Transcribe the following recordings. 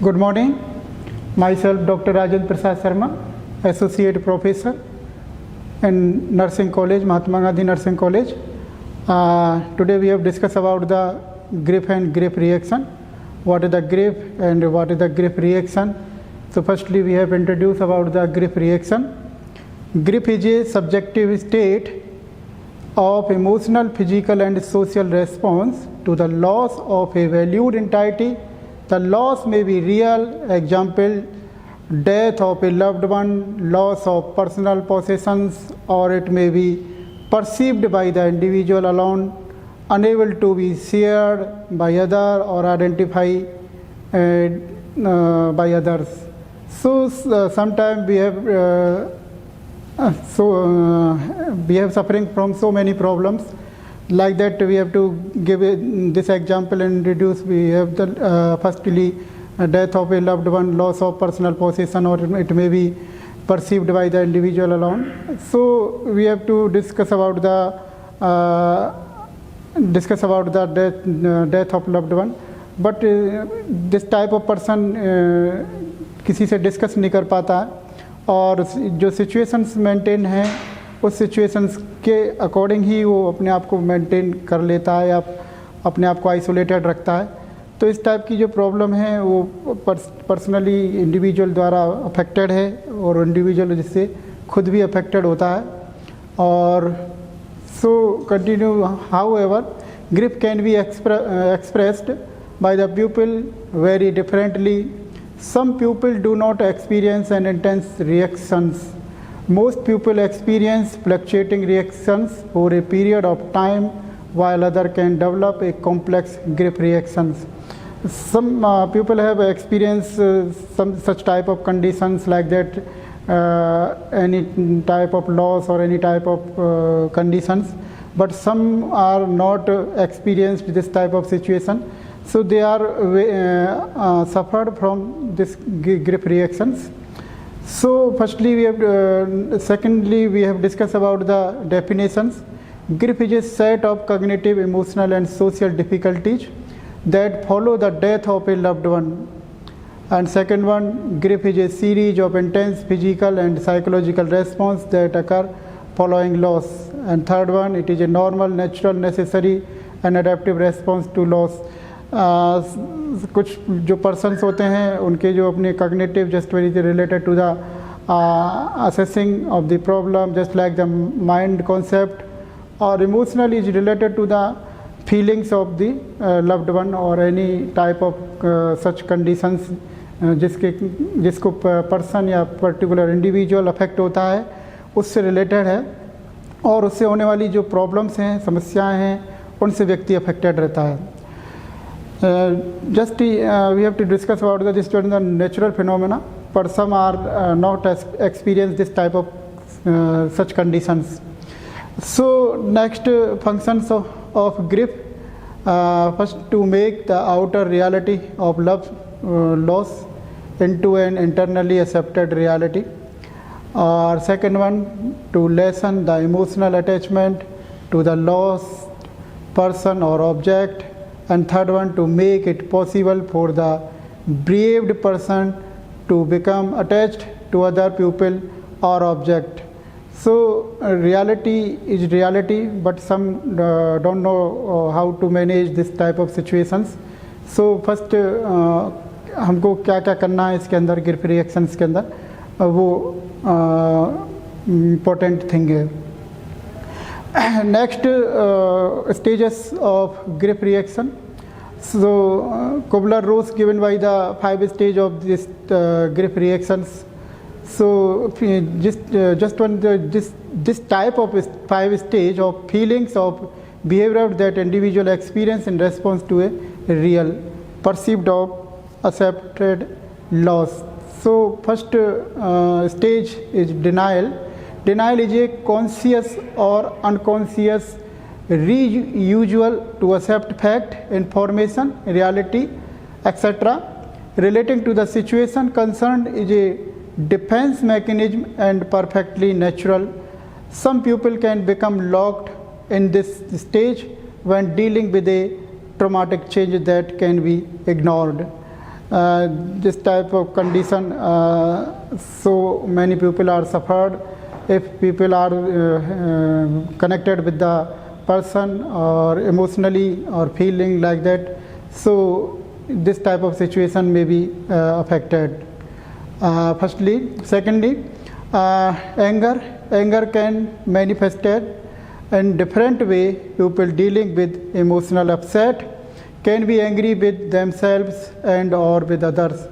Good morning. Myself, Dr. Rajendra Prasad Sharma, Associate Professor in Nursing College, Mahatma Gandhi Nursing College. Today we have discussed about the grip and grip reaction. What is the grip and what is the grip reaction? So firstly we have introduced about the grip reaction. Grip is a subjective state of emotional, physical and social response to the loss of a valued entity. The loss may be real, example, death of a loved one, loss of personal possessions, or it may be perceived by the individual alone, unable to be shared by other or identified by others. So sometimes we have suffering from so many problems. Like that, we have to give this example and introduce. We have the firstly death of a loved one, loss of personal possession, or it may be perceived by the individual alone. So we have to discuss about the death of loved one. But this type of person किसी से discuss नहीं कर पाता है, और जो situations maintain हैं उस सिचुएशंस के अकॉर्डिंग ही वो अपने आप को मेंटेन कर लेता है या अपने आप को आइसोलेटेड रखता है. तो इस टाइप की जो प्रॉब्लम है वो पर्सनली इंडिविजुअल द्वारा अफेक्टेड है और इंडिविजुअल जिससे खुद भी अफेक्टेड होता है. और so continue how ever grip can be expressed by the pupil very differently. Some people do not experience an intense reactions. Most people experience fluctuating reactions for a period of time, while other can develop a complex grip reactions. Some people have experienced some such type of conditions like that, any type of loss or any type of conditions, but some are not experienced this type of situation. So they are suffered from this grip reactions. So firstly secondly we have discussed about the definitions. Grip is a set of cognitive, emotional and social difficulties that follow the death of a loved one. And second one, grip is a series of intense physical and psychological response that occur following loss. And third one, it is a normal, natural, necessary and adaptive response to loss. कुछ जो persons होते हैं उनके जो अपने cognitive just very related to the assessing of the problem just like the mind concept, और emotional is related to the feelings of the loved one और any type of such conditions जिसको person या particular individual affect होता है उससे related है, और उससे होने वाली जो प्रॉब्लम्स हैं, समस्याएं हैं, उनसे व्यक्ति अफेक्टेड रहता है. Just we have to discuss about this the natural phenomena, but some are not experience this type of such conditions. So next functions of grip, first to make the outer reality of love loss into an internally accepted reality, or second one to lessen the emotional attachment to the lost person or object, and third one to make it possible for the bereaved person to become attached to other people or object. So reality is reality, but some don't know how to manage this type of situations. So first हमको क्या क्या करना है इसके अंदर grip reactions के अंदर, वो इम्पोर्टेंट थिंग है. Next stages of grip reaction. So Kubler-Ross given by the 5 stage of this grip reactions. So just when this type of 5 stage of feelings of behavior that individual experience in response to a real, perceived or accepted loss. So first stage is denial. Denial is a conscious or unconscious refusal to accept fact, information, reality, etc. relating to the situation concerned is a defense mechanism and perfectly natural. Some people can become locked in this stage when dealing with a traumatic change that can be ignored. This type of condition, so many people are suffered. If people are connected with the person or emotionally or feeling like that, so this type of situation may be affected. Firstly, secondly, anger can manifest in different way. People dealing with emotional upset can be angry with themselves and or with others,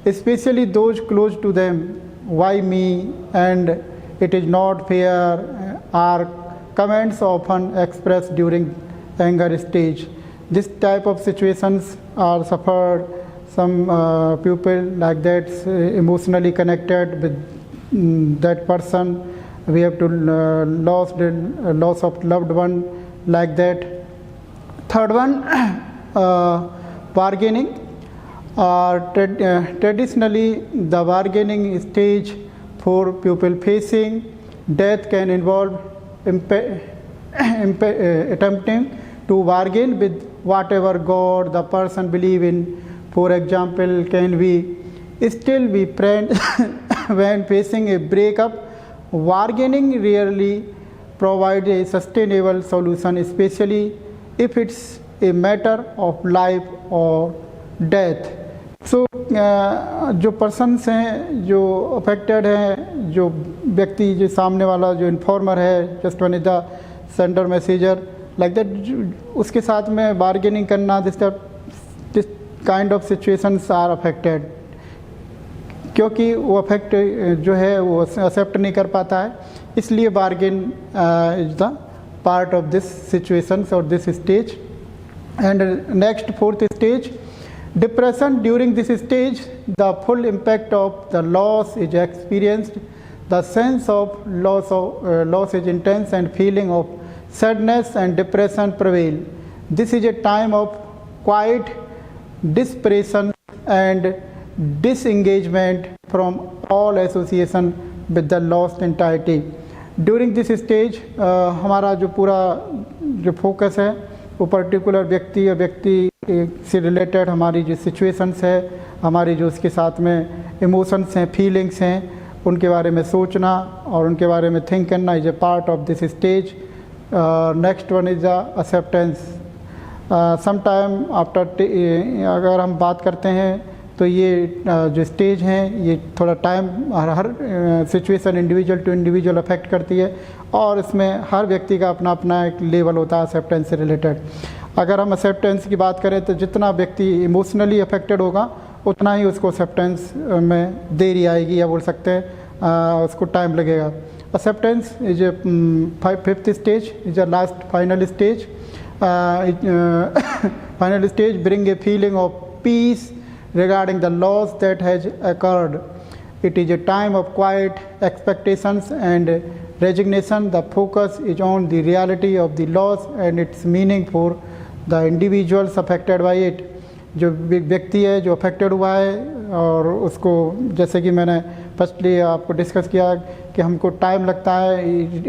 especially those close to them. Why me? And it is not fair, are comments often expressed during anger stage. This type of situations are suffered. Some people like that emotionally connected with that person. We have to loss of loved one like that. Third one, bargaining. Traditionally, the bargaining stage for people facing death can involve attempting to bargain with whatever God the person believe in. For example, can we still be friends when facing a breakup? Bargaining rarely provides a sustainable solution, especially if it's a matter of life or death. So जो persons हैं जो affected हैं, जो व्यक्ति जो सामने वाला जो इन्फॉर्मर है, just one is the sender messenger like that, उसके साथ में बार्गेनिंग करना, this kind of situations are affected, क्योंकि वो अफेक्ट जो है वो एक्सेप्ट नहीं कर पाता है, इसलिए bargain is the part of this situations और this stage. And next fourth stage, depression. During this stage, the full impact of the loss is experienced. The sense of loss is intense and feeling of sadness and depression prevail. This is a time of quiet desperation and disengagement from all association with the lost entity. During this stage, हमारा जो पूरा जो focus है वो particular व्यक्ति या व्यक्ति से रिलेटेड हमारी जो सिचुएशंस है, हमारी जो उसके साथ में इमोशंस हैं, फीलिंग्स हैं, उनके बारे में सोचना और उनके बारे में थिंक करना is a part of this stage. Next one is the acceptance. Some time after, अगर हम बात करते हैं तो ये जो स्टेज हैं ये थोड़ा टाइम हर situation individual to individual affect करती है और इसमें हर व्यक्ति का अपना अपना एक लेवल होता है एक्सेप्टेंस से रिलेटेड. अगर हम एक्सेप्टेंस की बात करें तो जितना व्यक्ति इमोशनली अफेक्टेड होगा उतना ही उसको एक्सेप्टेंस में देरी आएगी, या बोल सकते हैं उसको टाइम लगेगा. Acceptance is A fifth stage, is a last final stage. Final stage bring a feeling of peace regarding the loss that has occurred. It is a time of quiet expectations and resignation. The focus is on the reality of the loss and its meaning for the individuals affected by it. जो व्यक्ति है जो affected हुआ है और उसको, जैसे कि मैंने फर्स्टली आपको डिस्कस किया कि हमको टाइम लगता है,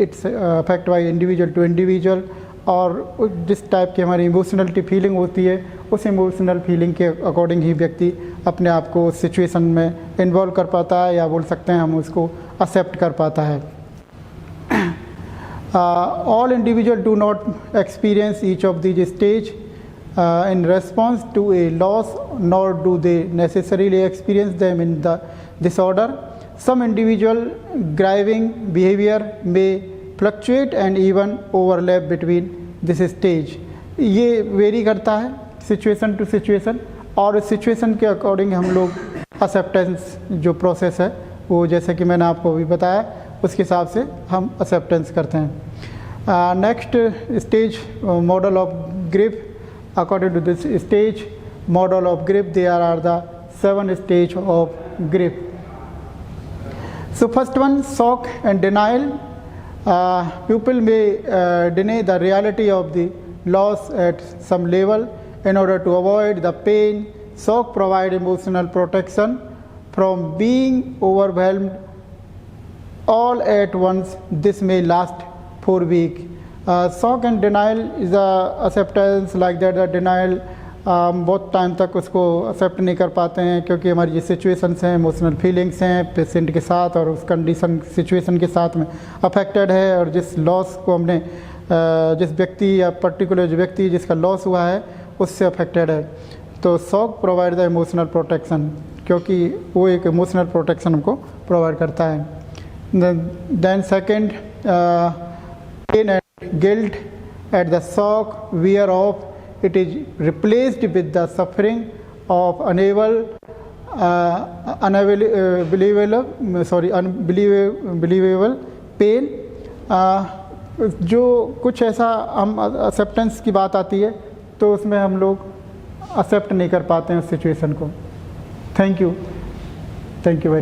it's affect by individual to individual, और जिस टाइप की हमारी इमोशनलिटी फीलिंग होती है उस इमोशनल फीलिंग के अकॉर्डिंग ही व्यक्ति अपने आप को उस सिचुएशन में इन्वॉल्व कर पाता है, या बोल सकते हैं हम उसको एक्सेप्ट कर पाता है. All individuals do not experience each of these stages in response to a loss, nor do they necessarily experience them in this order. Some individual grieving behavior may fluctuate and even overlap between this stage. ये very करता है situation to situation, और इस situation के according हम लोग acceptance जो process है वो, जैसे कि मैंने आपको अभी बताया, उसके हिसाब से हम एक्सेप्टेंस करते हैं. Next stage, model of grief. According to this stage model of grief, there are the 7 stage of grief. So first one, shock and denial. People may deny the reality of the loss at some level in order to avoid the pain. Shock provides emotional protection from being overwhelmed all at once. This may last for weeks. Shock and denial is a acceptance like that. The denial बहुत time तक उसको accept नहीं कर पाते हैं, क्योंकि हमारी जो सिचुएशंस हैं, इमोशनल फीलिंग्स हैं पेशेंट के साथ और उस कंडीशन सिचुएशन के साथ में अफेक्टेड है, और जिस लॉस को हमने जिस व्यक्ति या पर्टिकुलर जो व्यक्ति जिसका लॉस हुआ है उससे अफेक्टेड है। तो song provide the emotional protection, क्योंकि वो एक इमोशनल प्रोटेक्शन हमको प्रोवाइड करता है। Then second, pain and guilt at the shock wear off it is replaced with the suffering of unbelievable pain। जो कुछ ऐसा हम एक्सेप्टेंस की बात आती है तो उसमें हम लोग एक्सेप्ट नहीं कर पाते हैं उस सिचुएशन को। Thank you very